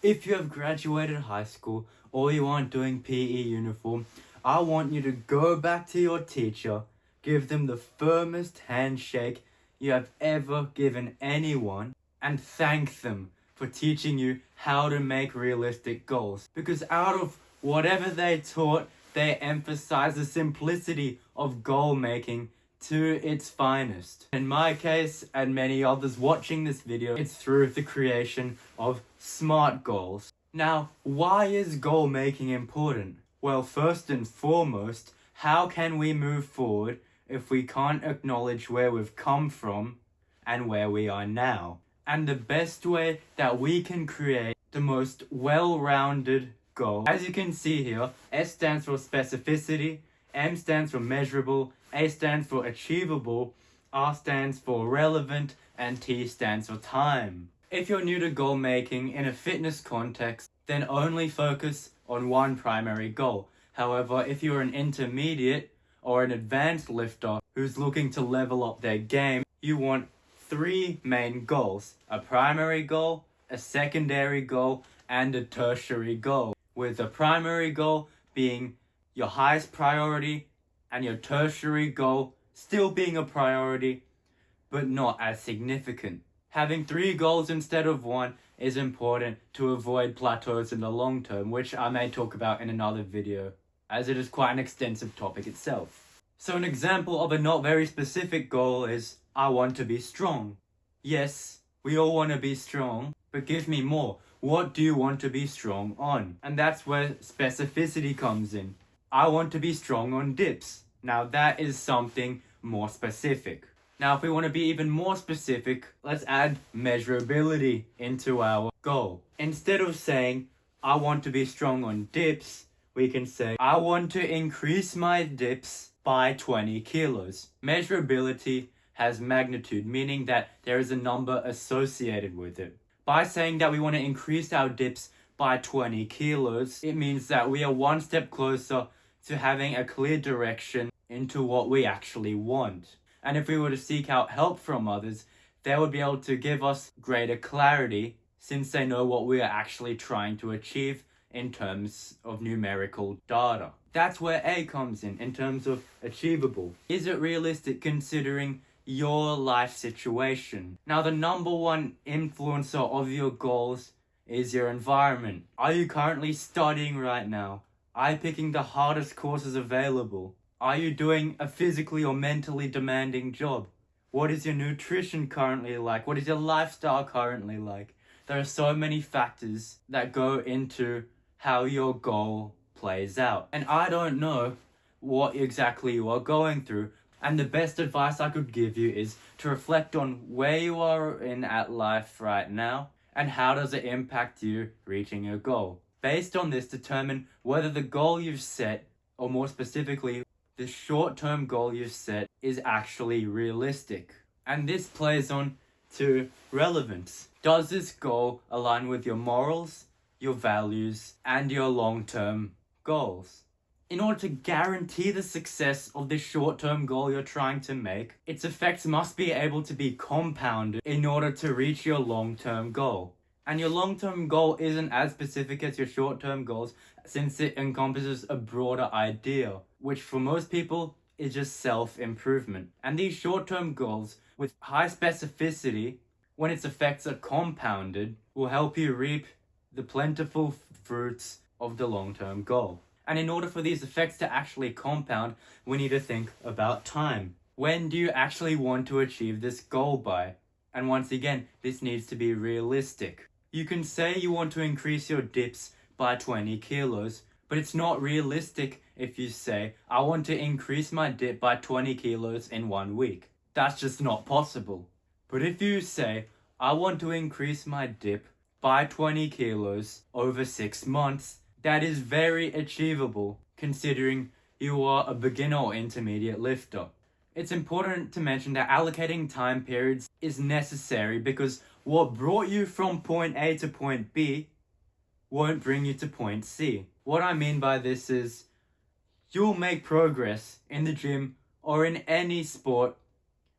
If you have graduated high school or you aren't doing PE uniform, I want you to go back to your teacher, give them the firmest handshake you have ever given anyone, and thank them for teaching you how to make realistic goals. Because out of whatever they taught, they emphasize the simplicity of goal making to its finest. In my case, and many others watching this video, it's through the creation of SMART goals. Now, why is goal making important? Well, first and foremost, how can we move forward if we can't acknowledge where we've come from and where we are now? And the best way that we can create the most well-rounded goal, as you can see here, S stands for specificity, M stands for measurable, A stands for achievable, R stands for relevant, and T stands for time. If you're new to goal making in a fitness context, then only focus on one primary goal. However, if you're an intermediate or an advanced lifter who's looking to level up their game, you want 3 main goals: a primary goal, a secondary goal, and a tertiary goal, with the primary goal being your highest priority and your tertiary goal still being a priority but not as significant. Having 3 goals instead of 1 is important to avoid plateaus in the long term, which I may talk about in another video, as it is quite an extensive topic itself. So an example of a not very specific goal is, I want to be strong. Yes, we all want to be strong, but give me more. What do you want to be strong on? And that's where specificity comes in. I want to be strong on dips. Now that is something more specific. Now if we want to be even more specific, let's add measurability into our goal. Instead of saying, I want to be strong on dips, we can say, I want to increase my dips by 20 kilos. Measurability has magnitude, meaning that there is a number associated with it. By saying that we want to increase our dips by 20 kilos, it means that we are one step closer to having a clear direction into what we actually want. And if we were to seek out help from others, they would be able to give us greater clarity, since they know what we are actually trying to achieve in terms of numerical data. That's where A comes in terms of achievable. Is it realistic considering your life situation? Now, the number one influencer of your goals is your environment. Are you currently studying right now? Are you picking the hardest courses available? Are you doing a physically or mentally demanding job? What is your nutrition currently like? What is your lifestyle currently like? There are so many factors that go into how your goal plays out. And I don't know what exactly you are going through. And the best advice I could give you is to reflect on where you are in at life right now and how does it impact you reaching your goal. Based on this, determine whether the goal you've set, or more specifically, the short-term goal you've set, is actually realistic. And this plays on to relevance. Does this goal align with your morals, your values, and your long-term goals? In order to guarantee the success of this short-term goal you're trying to make, its effects must be able to be compounded in order to reach your long-term goal. And your long-term goal isn't as specific as your short-term goals, since it encompasses a broader idea, which for most people is just self-improvement. And these short-term goals, with high specificity, when its effects are compounded, will help you reap the plentiful fruits of the long-term goal. And in order for these effects to actually compound, we need to think about time. When do you actually want to achieve this goal by? And once again, this needs to be realistic. You can say you want to increase your dips by 20 kilos, but it's not realistic if you say, I want to increase my dip by 20 kilos in 1 week. That's just not possible. But if you say, I want to increase my dip by 20 kilos over 6 months, that is very achievable considering you are a beginner or intermediate lifter. It's important to mention that allocating time periods is necessary because what brought you from point A to point B won't bring you to point C. What I mean by this is you'll make progress in the gym or in any sport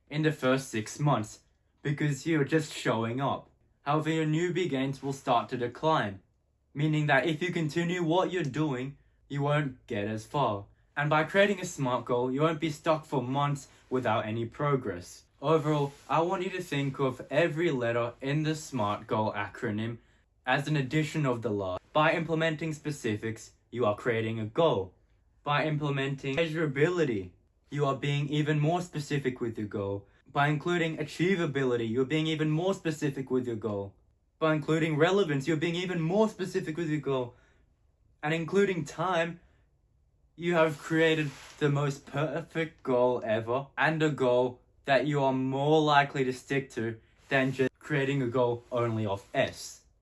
in the first 6 months because you're just showing up. However, your newbie gains will start to decline. meaning that if you continue what you're doing, you won't get as far. And by creating a SMART goal, you won't be stuck for months without any progress. Overall, I want you to think of every letter in the SMART goal acronym as an addition of the last. By implementing specifics, you are creating a goal. By implementing measurability, you are being even more specific with your goal. By including achievability, you're being even more specific with your goal. By including relevance, you're being even more specific with your goal. And including time, you have created the most perfect goal ever, and a goal that you are more likely to stick to than just creating a goal only of S.